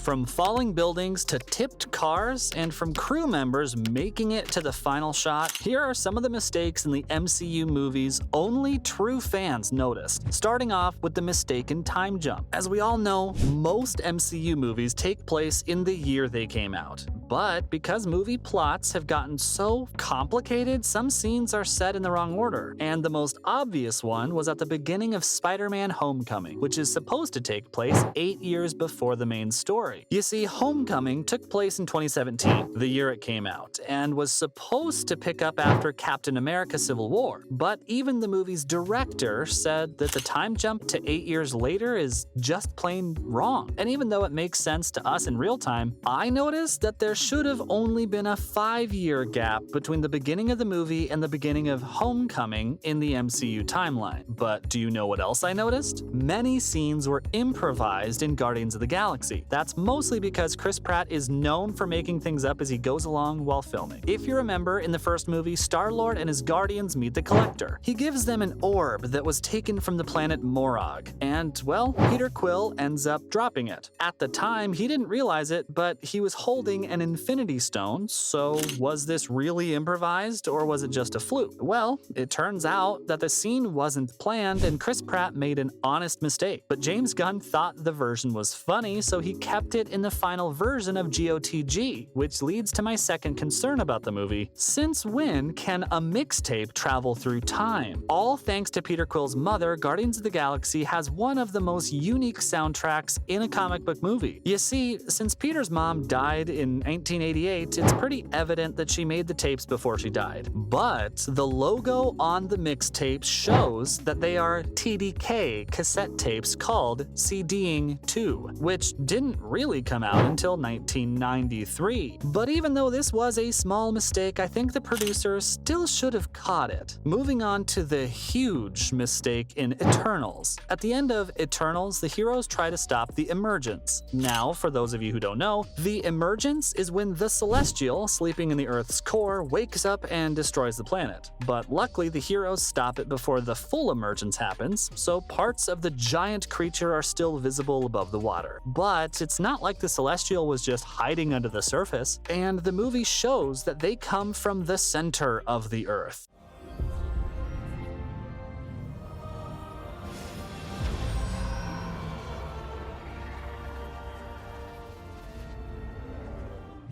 From falling buildings to tipped cars, and from crew members making it to the final shot, here are some of the mistakes in the MCU movies only true fans noticed. Starting off with the mistaken time jump. As we all know, most MCU movies take place in the year they came out. But because movie plots have gotten so complicated, some scenes are set in the wrong order. And the most obvious one was at the beginning of Spider-Man Homecoming, which is supposed to take place 8 years before the main story. You see, Homecoming took place in 2017, the year it came out, and was supposed to pick up after Captain America Civil War. But even the movie's director said that the time jump to 8 years later is just plain wrong. And even though it makes sense to us in real time, I noticed that there should have only been a 5-year gap between the beginning of the movie and the beginning of Homecoming in the MCU timeline. But do you know what else I noticed? Many scenes were improvised in Guardians of the Galaxy. That's mostly because Chris Pratt is known for making things up as he goes along while filming. If you remember, in the first movie, Star-Lord and his Guardians meet the Collector. He gives them an orb that was taken from the planet Morag, and, well, Peter Quill ends up dropping it. At the time, he didn't realize it, but he was holding an Infinity Stone, so was this really improvised or was it just a fluke? Well, it turns out that the scene wasn't planned and Chris Pratt made an honest mistake, but James Gunn thought the version was funny, so he kept it in the final version of GOTG, which leads to my second concern about the movie. Since when can a mixtape travel through time? All thanks to Peter Quill's mother, Guardians of the Galaxy has one of the most unique soundtracks in a comic book movie. You see, since Peter's mom died in 1988, it's pretty evident that she made the tapes before she died. But the logo on the mixtapes shows that they are TDK cassette tapes called CDing 2, which didn't really come out until 1993. But even though this was a small mistake, I think the producers still should have caught it. Moving on to the huge mistake in Eternals. At the end of Eternals, the heroes try to stop the Emergence. Now, for those of you who don't know, the Emergence is when the Celestial, sleeping in the Earth's core, wakes up and destroys the planet. But luckily, the heroes stop it before the full emergence happens, so parts of the giant creature are still visible above the water. But it's not like the Celestial was just hiding under the surface, and the movie shows that they come from the center of the Earth.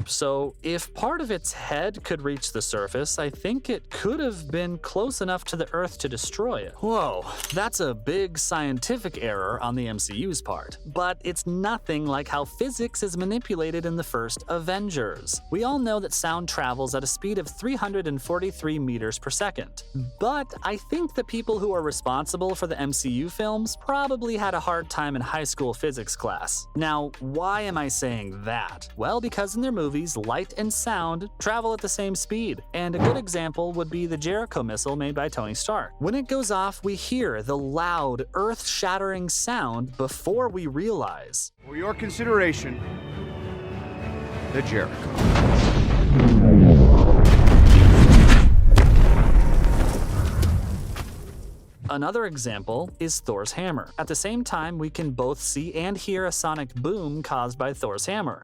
So if part of its head could reach the surface, I think it could have been close enough to the Earth to destroy it. Whoa, that's a big scientific error on the MCU's part. But it's nothing like how physics is manipulated in the first Avengers. We all know that sound travels at a speed of 343 meters per second. But I think the people who are responsible for the MCU films probably had a hard time in high school physics class. Now, why am I saying that? Well, because in their movies, light and sound travel at the same speed, and a good example would be the Jericho missile made by Tony Stark. When it goes off, we hear the loud, earth-shattering sound before we realize. For your consideration, the Jericho. Another example is Thor's hammer. At the same time, we can both see and hear a sonic boom caused by Thor's hammer.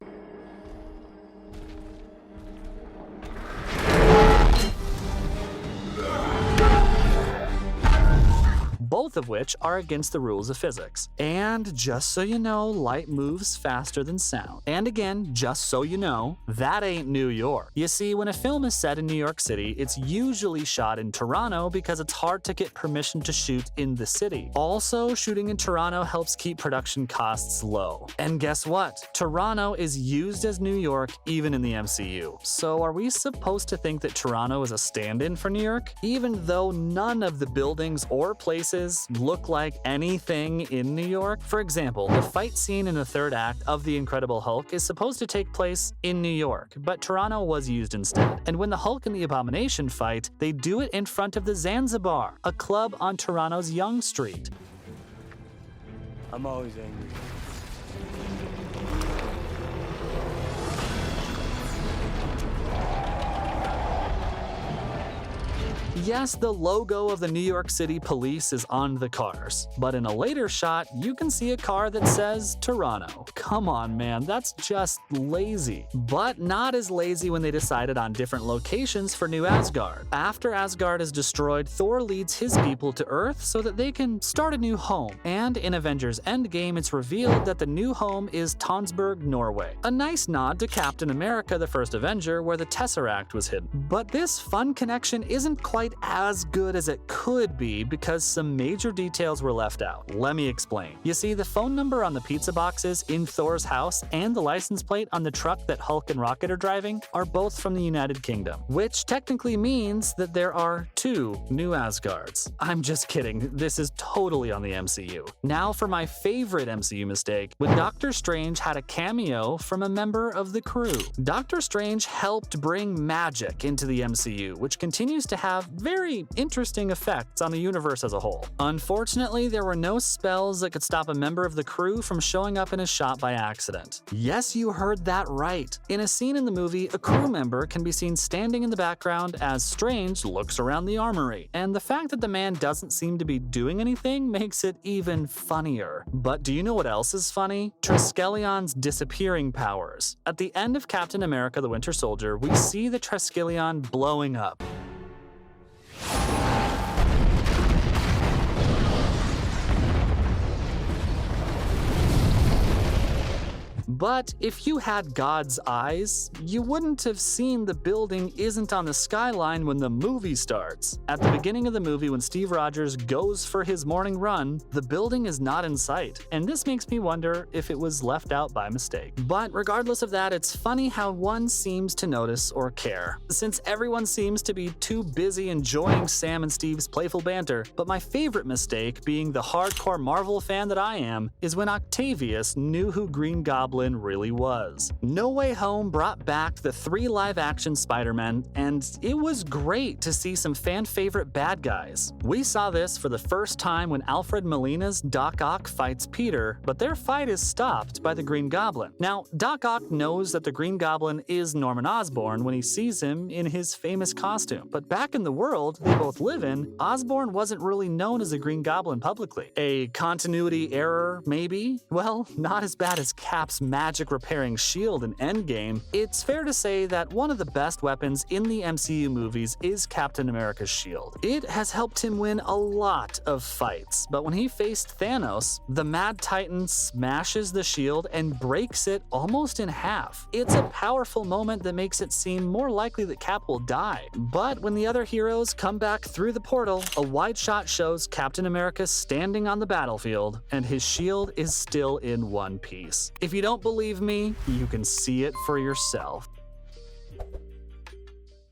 Both of which are against the rules of physics. And just so you know, light moves faster than sound. And again, just so you know, that ain't New York. You see, when a film is set in New York City, it's usually shot in Toronto because it's hard to get permission to shoot in the city. Also, shooting in Toronto helps keep production costs low. And guess what? Toronto is used as New York even in the MCU. So are we supposed to think that Toronto is a stand-in for New York? Even though none of the buildings or places look like anything in New York? For example, the fight scene in the third act of The Incredible Hulk is supposed to take place in New York, but Toronto was used instead. And when the Hulk and the Abomination fight, they do it in front of the Zanzibar, a club on Toronto's Yonge Street. I'm always angry. Yes, the logo of the New York City Police is on the cars, but in a later shot, you can see a car that says Toronto. Come on, man, that's just lazy. But not as lazy when they decided on different locations for New Asgard. After Asgard is destroyed, Thor leads his people to Earth so that they can start a new home. And in Avengers Endgame, it's revealed that the new home is Tonsberg, Norway. A nice nod to Captain America, the first Avenger, where the Tesseract was hidden. But this fun connection isn't quite as good as it could be because some major details were left out. Let me explain. You see, the phone number on the pizza boxes in Thor's house and the license plate on the truck that Hulk and Rocket are driving are both from the United Kingdom, which technically means that there are 2 New Asgards. I'm just kidding, this is totally on the MCU. Now for my favorite MCU mistake, when Doctor Strange had a cameo from a member of the crew. Doctor Strange helped bring magic into the MCU, which continues to have very interesting effects on the universe as a whole. Unfortunately, there were no spells that could stop a member of the crew from showing up in a shot by accident. Yes, you heard that right. In a scene in the movie, a crew member can be seen standing in the background as Strange looks around the armory, and the fact that the man doesn't seem to be doing anything makes it even funnier. But do you know what else is funny? Triskellion's disappearing powers. At the end of Captain America: The Winter Soldier, we see the Triskelion blowing up. But if you had God's eyes, you wouldn't have seen the building isn't on the skyline when the movie starts. At the beginning of the movie, when Steve Rogers goes for his morning run, the building is not in sight, and this makes me wonder if it was left out by mistake. But regardless of that, it's funny how one seems to notice or care, since everyone seems to be too busy enjoying Sam and Steve's playful banter. But my favorite mistake, being the hardcore Marvel fan that I am, is when Octavius knew who Green Goblin really was. No Way Home brought back the 3 live-action Spider-Men, and it was great to see some fan-favorite bad guys. We saw this for the first time when Alfred Molina's Doc Ock fights Peter, but their fight is stopped by the Green Goblin. Now, Doc Ock knows that the Green Goblin is Norman Osborn when he sees him in his famous costume, but back in the world they both live in, Osborn wasn't really known as a Green Goblin publicly. A continuity error, maybe? Well, not as bad as Cap's magic repairing shield in Endgame. It's fair to say that one of the best weapons in the MCU movies is Captain America's shield. It has helped him win a lot of fights, but when he faced Thanos, the Mad Titan smashes the shield and breaks it almost in half. It's a powerful moment that makes it seem more likely that Cap will die. But when the other heroes come back through the portal, a wide shot shows Captain America standing on the battlefield, and his shield is still in one piece. If you don't believe me, you can see it for yourself.